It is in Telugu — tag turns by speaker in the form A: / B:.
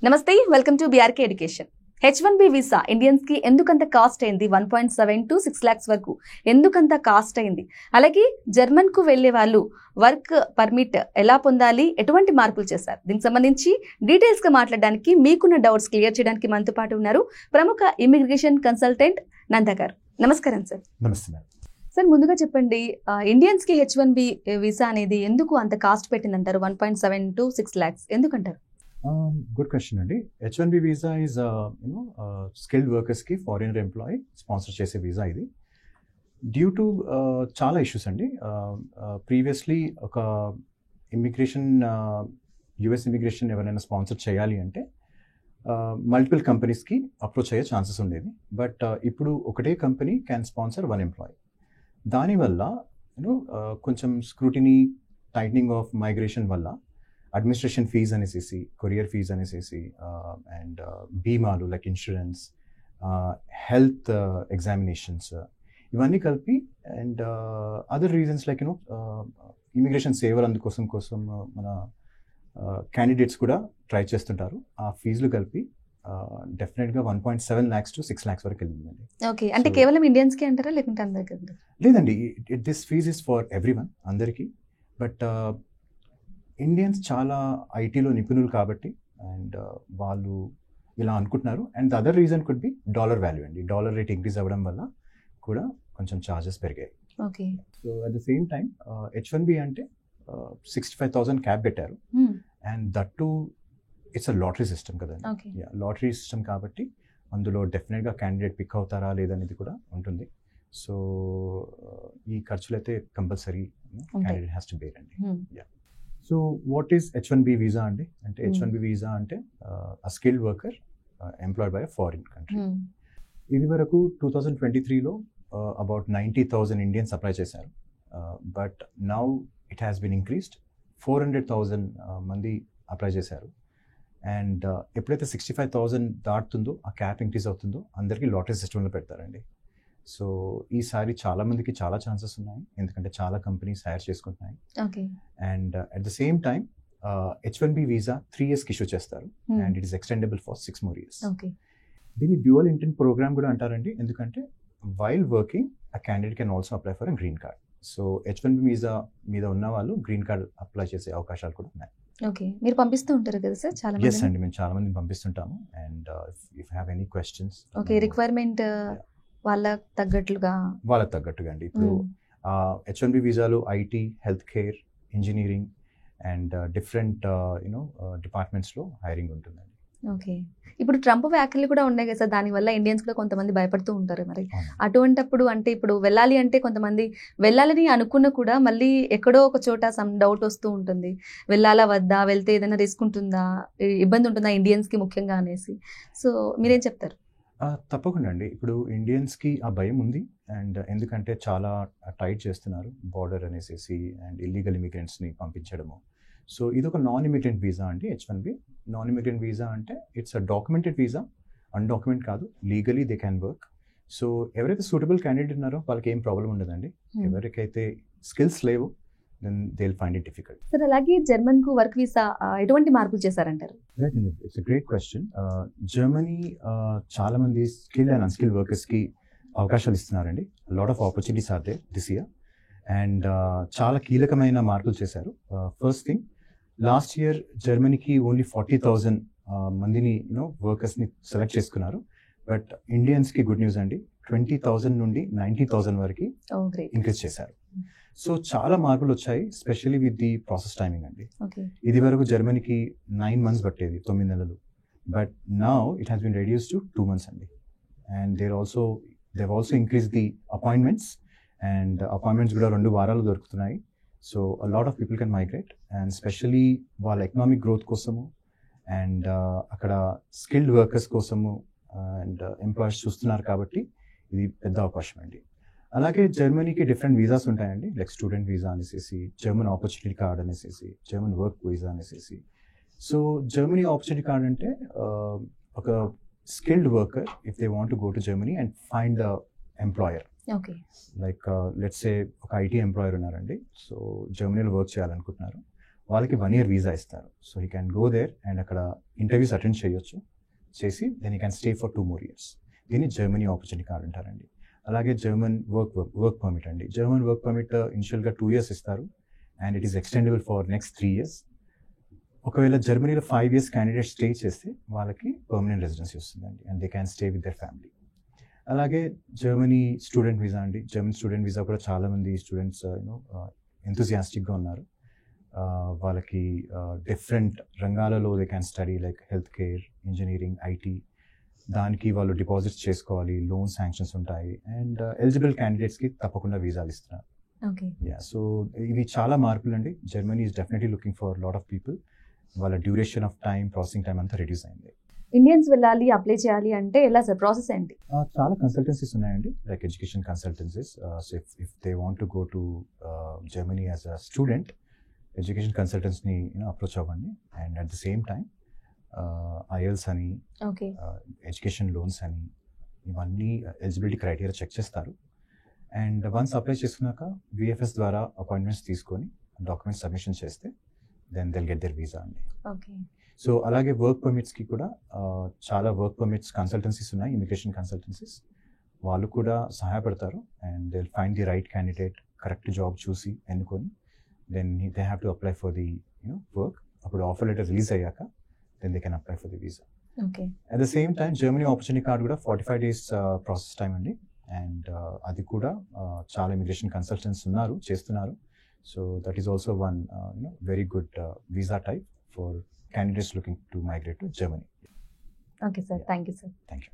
A: నమస్తే, welcome to BRK education. H1B visa Indians కి ఎందుకంత కాస్ట్ అయింది? 1.7 to 6 lakhs వరకు ఎందుకంత కాస్ట్ అయింది? అలాగే జర్మన్ కు వెళ్లే వాళ్ళు వర్క్ పర్మిట్ ఎలా పొందాలి, ఎటువంటి మార్పులు చేశారు? దీనికి సంబంధించి డీటెయిల్స్ గా మాట్లాడడానికి, మీకున్న డౌట్స్ క్లియర్ చేయడానికి మనతో పాటు ఉన్నారు ప్రముఖ ఇమిగ్రేషన్ కన్సల్టెంట్ నందా గారు. నమస్కారం సార్.
B: నమస్తే
A: సార్, ముందుగా చెప్పండి, ఇండియన్స్ కి H1B వీసా అనేది ఎందుకు అంత కాస్ట్ పెట్టిందంటారు? 1.7 to 6 lakhs ఎందుకంటారు?
B: గుడ్ క్వశ్చన్ అండి. H1B వీసా ఈజ్ స్కిల్డ్ వర్కర్స్కి ఫారినర్ ఎంప్లాయీ స్పాన్సర్ చేసే వీసా. ఇది డ్యూ టు చాలా ఇష్యూస్ అండి. ప్రీవియస్లీ ఒక ఇమిగ్రేషన్ యుఎస్ ఇమిగ్రేషన్ ఎవరైనా స్పాన్సర్ చేయాలి అంటే మల్టిపుల్ కంపెనీస్కి అప్రోచ్ అయ్యే ఛాన్సెస్ ఉండేది. బట్ ఇప్పుడు ఒకటే company can sponsor one employee. దానివల్ల కొంచెం స్క్రూటినీ, టైట్నింగ్ ఆఫ్ మైగ్రేషన్ వల్ల అడ్మినిస్ట్రేషన్ ఫీజ్ అనేసి, కొరియర్ ఫీజ్ అనేసి, అండ్ బీమాలు లైక్ ఇన్సూరెన్స్, హెల్త్ ఎగ్జామినేషన్స్, ఇవన్నీ కలిపి and other reasons like immigration సేవలు అందుకోసం మన క్యాండిడేట్స్ కూడా ట్రై చేస్తుంటారు. ఆ ఫీజులు కలిపి డెఫినెట్గా 1.7 lakhs to 6 lakhs వరకు వెళ్ళిందండి.
A: ఓకే, అంటే కేవలం ఇండియన్స్ కి అంటారా లేకుంటే అందరికీ?
B: లేదండి, this fees is for everyone, అందరికీ. బట్ ఇండియన్స్ చాలా ఐటీలో నిపుణులు కాబట్టి అండ్ వాళ్ళు ఇలా అనుకుంటున్నారు. And the other reason could be dollar value అండి. డాలర్ రేట్ ఇంక్రీజ్ అవ్వడం వల్ల కూడా కొంచెం ఛార్జెస్ పెరిగాయి.
A: Okay. So
B: at the same time H1B అంటే 65,000 క్యాప్ పెట్టారు. And that to it's a lottery system కదండి. లాటరీ సిస్టమ్ కాబట్టి అందులో డెఫినెట్గా క్యాండిడేట్ పిక్ అవుతారా లేదనేది కూడా ఉంటుంది. సో ఈ ఖర్చులు అయితే compulsory candidate has to bear అండి. So what is H1B visa అండి? అంటే H1B వీసా అంటే a skilled worker employed by a foreign country. ఇది వరకు 2023లో అబౌట్ 90,000 ఇండియన్స్ అప్లై చేశారు. But now it has been increased. 400,000 మంది అప్లై చేశారు. అండ్ ఎప్పుడైతే 65,000 దాటుతుందో, ఆ క్యాప్ ఇంక్రీజ్ అవుతుందో, అందరికీ లాటరీ సిస్టంలో పెడతారండి. సో ఈసారి చాలా మందికి చాలా ఛాన్సెస్ ఉన్నాయి, ఎందుకంటే చాలా కంపెనీస్ హైర్ చేసుకుంటున్నాయి. And at the same time H1B visa 3 years issue చేస్తారు. And it is extendable for 6 more years. దీన్ని డ్యూయల్ ఇంటెంట్ ప్రోగ్రామ్ కూడా అంటారండి, ఎందుకంటే while working a candidate can also apply for a green card. So H1B visa మీద ఉన్న వాళ్ళు గ్రీన్ కార్డ్ అప్లై చేసే అవకాశాలు కూడా ఉన్నాయి.
A: ఓకే, మీరు పంపిస్తూ ఉంటారు కదా సార్ చాలా మంది?
B: ఎస్ అండి, మేము చాలా మందిని పంపిస్తుంటాము. And if have any questions,
A: okay, requirement వాళ్ళకి తగ్గట్టుగా
B: అండి. ఇప్పుడు H1B వీసాలు IT, health care, engineering and different డిపార్ట్మెంట్స్లో హైరింగ్ ఉంటుందండి.
A: ఓకే. ఇప్పుడు ట్రంప్ వ్యాఖ్యలు కూడా ఉన్నాయి కదా సార్, దానివల్ల ఇండియన్స్ కూడా కొంతమంది భయపడుతూ ఉంటారు. మరి అటువంటప్పుడు అంటే ఇప్పుడు వెళ్ళాలి అంటే కొంతమంది వెళ్ళాలని అనుకున్న కూడా మళ్ళీ ఎక్కడో ఒక చోట సమ్ డౌట్ వస్తూ ఉంటుంది, వెళ్ళాలా వద్దా, వెళ్తే ఏదైనా రిస్క్ ఉంటుందా, ఇబ్బంది ఉంటుందా ఇండియన్స్కి ముఖ్యంగా అనేసి. సో మీరేం చెప్తారు?
B: తప్పకుండా అండి. ఇప్పుడు ఇండియన్స్కి ఆ భయం ఉంది. అండ్ ఎందుకంటే చాలా టైట్ చేస్తున్నారు బార్డర్ అనేసి అండ్ ఇల్లీగల్ ఇమిగ్రెంట్స్ని పంపించడము. సో ఇది ఒక నాన్ ఇమిగ్రెంట్ వీసా అండి H1B. నాన్ ఇమిగ్రెంట్ వీసా అంటే it's a documented visa, undocumented కాదు, legally they can work. So ఎవరైతే సూటబుల్ క్యాండిడేట్ ఉన్నారో వాళ్ళకి ఏం ప్రాబ్లం ఉండదండి. ఎవరికైతే స్కిల్స్ లేవు then they will find it difficult.
A: Sir, అలాగే జర్మన్ కు వర్క్ వీసా ఎటువంటి మార్పులు చేశారంటారు?
B: It's a great question. Germany చాలా మంది స్కిల్ అండ్ అన్స్కిల్ వర్కర్స్కి అవకాశాలు ఇస్తున్నారండి. Lot of opportunities are there this year. And చాలా కీలకమైన మార్పులు చేశారు. ఫస్ట్ థింగ్, లాస్ట్ ఇయర్ జర్మనీకి ఓన్లీ 40,000 మందిని వర్కర్స్ని సెలెక్ట్ చేసుకున్నారు. బట్ ఇండియన్స్కి గుడ్ న్యూస్ అండి, 20,000 నుండి 90,000 వరకు ఇంక్రీజ్ చేశారు. సో చాలా మార్పులు వచ్చాయి, specially with the process timing అండి. ఇది వరకు జర్మనీకి 9 months పట్టేది, 9 నెలలు. But now it has been reduce to 2 months అండి. And they've also increase the appointments. And appointments కూడా 2 వారాలు దొరుకుతున్నాయి. So a lot of people can migrate. And specially వాళ్ళ ఎకనామిక్ గ్రోత్ కోసము అండ్ అక్కడ స్కిల్డ్ వర్కర్స్ కోసము అండ్ ఎంప్లాయర్స్ చూస్తున్నారు కాబట్టి ఇది పెద్ద అవకాశం అండి. అలాగే జర్మనీకి డిఫరెంట్ వీసాస్ ఉంటాయండి, లైక్ స్టూడెంట్ వీసా అనేసి, జర్మన్ ఆపర్చునిటీ కార్డ్ అనేసి, జర్మన్ వర్క్ వీసా అనేసి. సో జర్మనీ ఆపర్చునిటీ కార్డ్ అంటే ఒక skilled worker if they want to go to Germany and find the employer. Like let's say ఒక ఐటీ ఎంప్లాయర్ ఉన్నారండి, సో జర్మనీలో వర్క్ చేయాలనుకుంటున్నారు. వాళ్ళకి 1 year వీసా ఇస్తారు. So he can go there and అక్కడ ఇంటర్వ్యూస్ అటెండ్ చేయొచ్చు, చేసి then he can stay for 2 more years. దీన్ని జర్మనీ ఆపర్చునిటీ కార్డ్ అంటారండి. అలాగే జర్మన్ వర్క్ పర్మిట్ అండి. జర్మన్ వర్క్ పర్మిట్ ఇనిషియల్గా 2 years ఇస్తారు and it is extendable for next 3 years. ఒకవేళ జర్మనీలో 5 years క్యాండిడేట్ స్టే చేస్తే వాళ్ళకి పర్మనెంట్ రెసిడెన్సీ వస్తుందండి and they can stay with their family. అలాగే జర్మనీ స్టూడెంట్ వీసా అండి. జర్మన్ స్టూడెంట్ వీసా కూడా చాలామంది స్టూడెంట్స్ ఎంతూజియాస్టిక్గా ఉన్నారు. వాళ్ళకి డిఫరెంట్ రంగాలలో they can study like health care, engineering, IT. దానికి వాళ్ళు డిపాజిట్స్ చేసుకోవాలి, లోన్ శాంక్షన్స్ ఉంటాయి అండ్ ఎలిజిబుల్ క్యాండిడేట్స్కి తప్పకుండా వీసాలు ఇస్తున్నారు. సో ఇవి చాలా మార్పులు అండి. Germany is definitely looking for lot of people. వాళ్ళ duration of time, processing time అంతా రిడ్యూస్ అయింది.
A: ఇండియన్స్ వెళ్ళాలి, అప్లై చేయాలి అంటే ఎలా సార్ ప్రాసెస్ ఏంటి?
B: చాలా కన్సల్టెన్సీస్ ఉన్నాయండి, like education consultancies. So if they want to go to Germany as a student, education కన్సల్టెన్స్ని అప్రోచ్ అవ్వండి. And at the same time IELTS అని, ఎడ్యుకేషన్ లోన్స్ అని, ఇవన్నీ ఎలిజిబిలిటీ క్రైటీరియా చెక్ చేస్తారు. అండ్ వన్స్ అప్లై చేసుకున్నాక విఎఫ్ఎస్ ద్వారా అపాయింట్మెంట్స్ తీసుకొని డాక్యుమెంట్స్ సబ్మిషన్ చేస్తే then they'll get their visa అండి. సో అలాగే వర్క్ పర్మిట్స్కి కూడా చాలా వర్క్ పర్మిట్స్ కన్సల్టెన్సీస్ ఉన్నాయి, ఇమిగ్రేషన్ కన్సల్టెన్సీస్. వాళ్ళు కూడా సహాయపడతారు and they will find the right candidate, correct job చూసి ఎన్నుకొని then they have to apply for the work. అప్పుడు ఆఫర్ లెటర్ రిలీజ్ అయ్యాక then they can apply for the visa. At the same time Germany opportunity card కూడా 45 days ప్రాసెస్ టైం అండి. అండ్ అది కూడా చాలా ఇమిగ్రేషన్ కన్సల్టెంట్స్ ఉన్నారు, చేస్తున్నారు. So that is also one very good visa type for candidates looking to migrate to Germany.
A: Okay, sir. Thank you, sir.
B: Thank you.